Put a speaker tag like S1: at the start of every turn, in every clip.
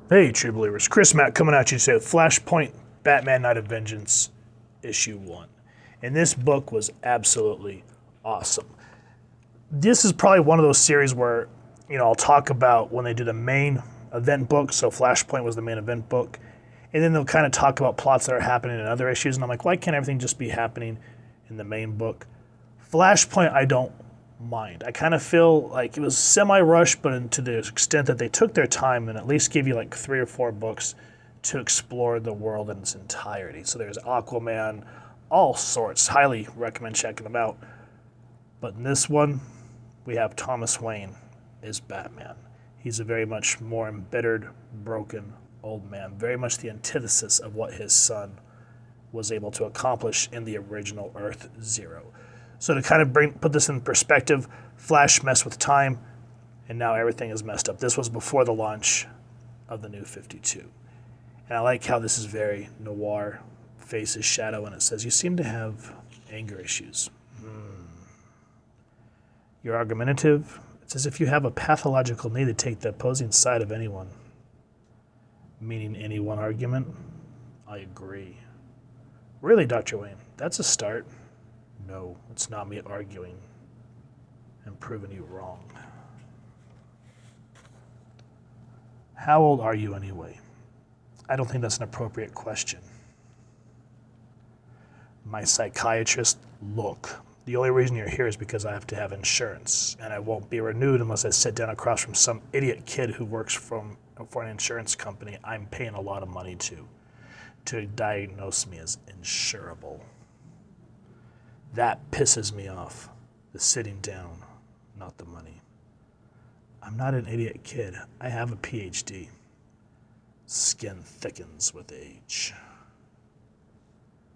S1: Hey, true believers. Chris Mack coming at you today with Flashpoint, Batman Night of Vengeance, Issue 1. And this book was absolutely awesome. This is probably one of those series where, I'll talk about when they do the main event book, so Flashpoint was the main event book, and then they'll kind of talk about plots that are happening in other issues, and I'm like, why can't everything just be happening in the main book? Flashpoint, I don't mind. I kind of feel like it was semi-rushed, but to the extent that they took their time and at least gave you like 3 or 4 books to explore the world in its entirety. So there's Aquaman, all sorts. Highly recommend checking them out. But in this one, we have Thomas Wayne as Batman. He's a very much more embittered, broken old man, very much the antithesis of what his son was able to accomplish in the original Earth Zero. So to kind of put this in perspective, Flash messed with time, and now everything is messed up. This was before the launch of the New 52. And I like how this is very noir, faces shadow, and it says, you seem to have anger issues. You're argumentative. It's as if you have a pathological need to take the opposing side of anyone. Meaning any one argument? I agree. Really, Dr. Wayne, that's a start. No, it's not me arguing and proving you wrong. How old are you anyway? I don't think that's an appropriate question. My psychiatrist, look, the only reason you're here is because I have to have insurance, and I won't be renewed unless I sit down across from some idiot kid who works for an insurance company I'm paying a lot of money to diagnose me as insurable. That pisses me off. The sitting down, not the money. I'm not an idiot kid. I have a PhD. Skin thickens with age.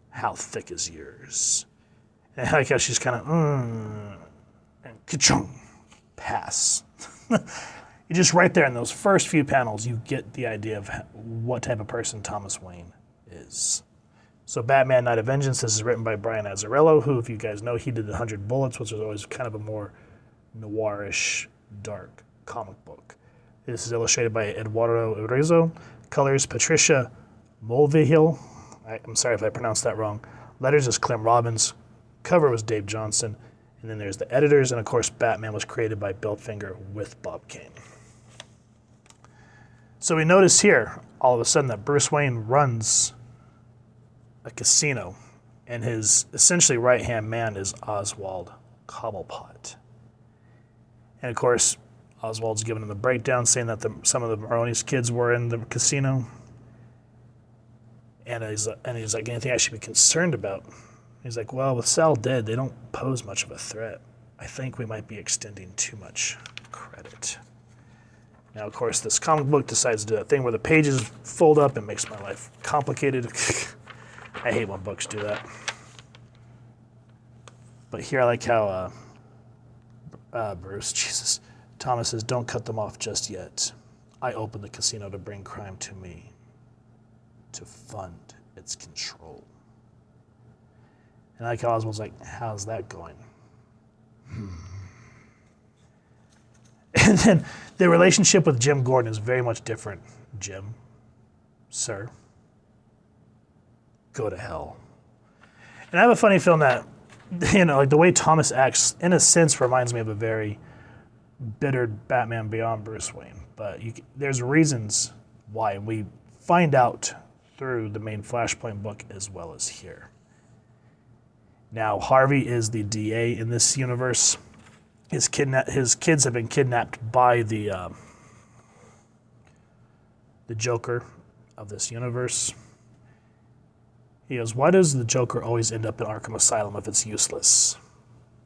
S1: How thick is yours? And I like how she's kind of, and ka-chung, pass. You just right there in those first few panels, you get the idea of what type of person Thomas Wayne is. So Batman Night of Vengeance, this is written by Brian Azzarello, who, if you guys know, he did The 100 Bullets, which was always kind of a more noirish, dark comic book. This is illustrated by Eduardo Urezo. Colors, Patricia Mulvihill. I'm sorry if I pronounced that wrong. Letters is Clem Robbins. Cover was Dave Johnson. And then there's the editors, and of course Batman was created by Bill Finger with Bob Kane. So we notice here, all of a sudden, that Bruce Wayne runs a casino, and his essentially right-hand man is Oswald Cobblepot. And of course, Oswald's giving him a breakdown, saying that some of the Maroni's kids were in the casino. And he's like, anything I should be concerned about? He's like, well, with Sal dead, they don't pose much of a threat. I think we might be extending too much credit. Now, of course, this comic book decides to do that thing where the pages fold up and makes my life complicated. I hate when books do that. But here I like how Thomas says, don't cut them off just yet. I opened the casino to bring crime to me, to fund its control. And I like how Oswald's like, how's that going? And then the relationship with Jim Gordon is very much different. Jim, sir, go to hell. And I have a funny feeling that, like the way Thomas acts, in a sense, reminds me of a very bittered Batman Beyond Bruce Wayne. But there's reasons why, and we find out through the main Flashpoint book as well as here. Now, Harvey is the DA in this universe. His kids have been kidnapped by the Joker of this universe. He goes, why does the Joker always end up in Arkham Asylum if it's useless?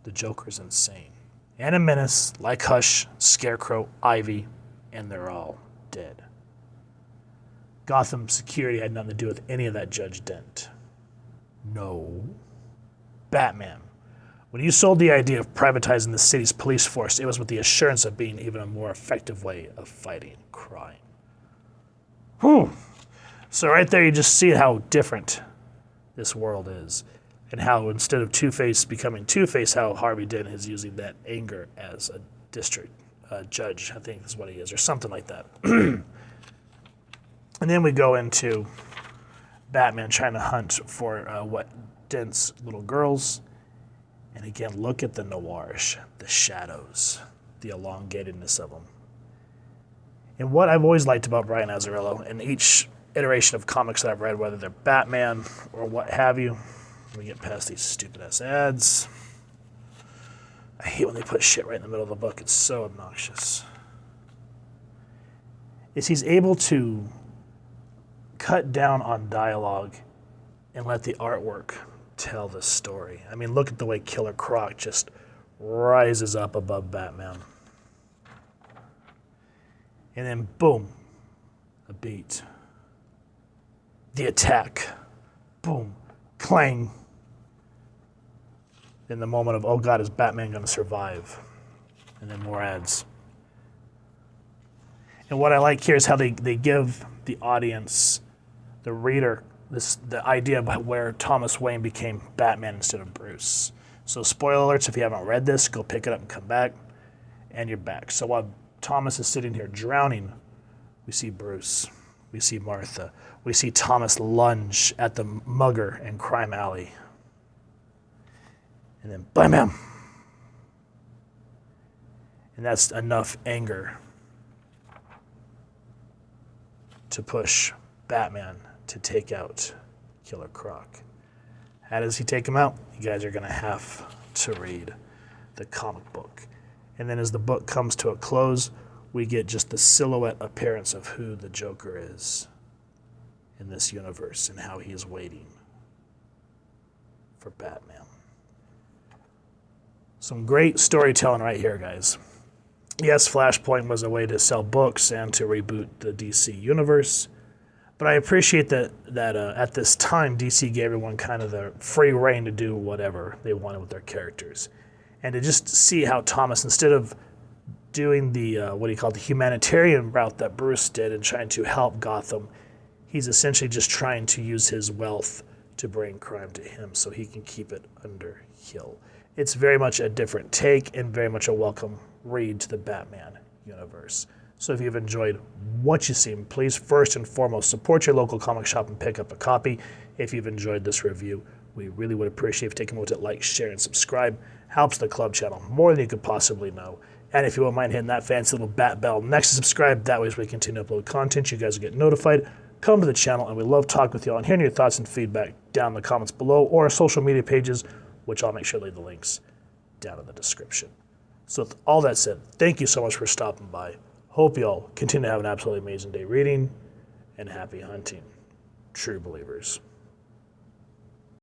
S1: The Joker's insane. And a menace, like Hush, Scarecrow, Ivy, and they're all dead. Gotham security had nothing to do with any of that, Judge Dent. No. Batman. When you sold the idea of privatizing the city's police force, it was with the assurance of being even a more effective way of fighting crime. Whew. So right there you just see how different this world is, and how instead of Two-Face becoming Two-Face, how Harvey Dent is using that anger as a district judge, I think is what he is, or something like that. And then we go into Batman trying to hunt for what dense little girls. And again, look at the noirish, the shadows, the elongatedness of them. And what I've always liked about Brian Azzarello in each iteration of comics that I've read, whether they're Batman or what have you, we get past these stupid-ass ads. I hate when they put shit right in the middle of the book. It's so obnoxious. Is he's able to cut down on dialogue and let the artwork tell the story. I mean, look at the way Killer Croc just rises up above Batman. And then, boom, a beat. The attack. Boom, clang. In the moment of, oh God, is Batman going to survive? And then more ads. And what I like here is how they give the audience, the reader, the idea of where Thomas Wayne became Batman instead of Bruce. So spoiler alerts, if you haven't read this, go pick it up and come back, and you're back. So while Thomas is sitting here drowning, we see Bruce, we see Martha, we see Thomas lunge at the mugger in Crime Alley. And then bam, bam. And that's enough anger to push Batman to take out Killer Croc. How does he take him out? You guys are going to have to read the comic book. And then as the book comes to a close, we get just the silhouette appearance of who the Joker is in this universe and how he is waiting for Batman. Some great storytelling right here, guys. Yes, Flashpoint was a way to sell books and to reboot the DC universe, but I appreciate that at this time, DC gave everyone kind of the free reign to do whatever they wanted with their characters. And to just see how Thomas, instead of doing the, the humanitarian route that Bruce did and trying to help Gotham, he's essentially just trying to use his wealth to bring crime to him so he can keep it under heel. It's very much a different take and very much a welcome read to the Batman universe. So if you've enjoyed what you've seen, please first and foremost support your local comic shop and pick up a copy. If you've enjoyed this review, we really would appreciate if you take a moment to like, share, and subscribe. Helps the club channel more than you could possibly know. And if you won't mind hitting that fancy little bat bell next to subscribe, that way as we continue to upload content, you guys will get notified. Come to the channel, and we love talking with you all and hearing your thoughts and feedback down in the comments below or our social media pages, which I'll make sure to leave the links down in the description. So with all that said, thank you so much for stopping by. Hope you all continue to have an absolutely amazing day reading, and happy hunting, true believers.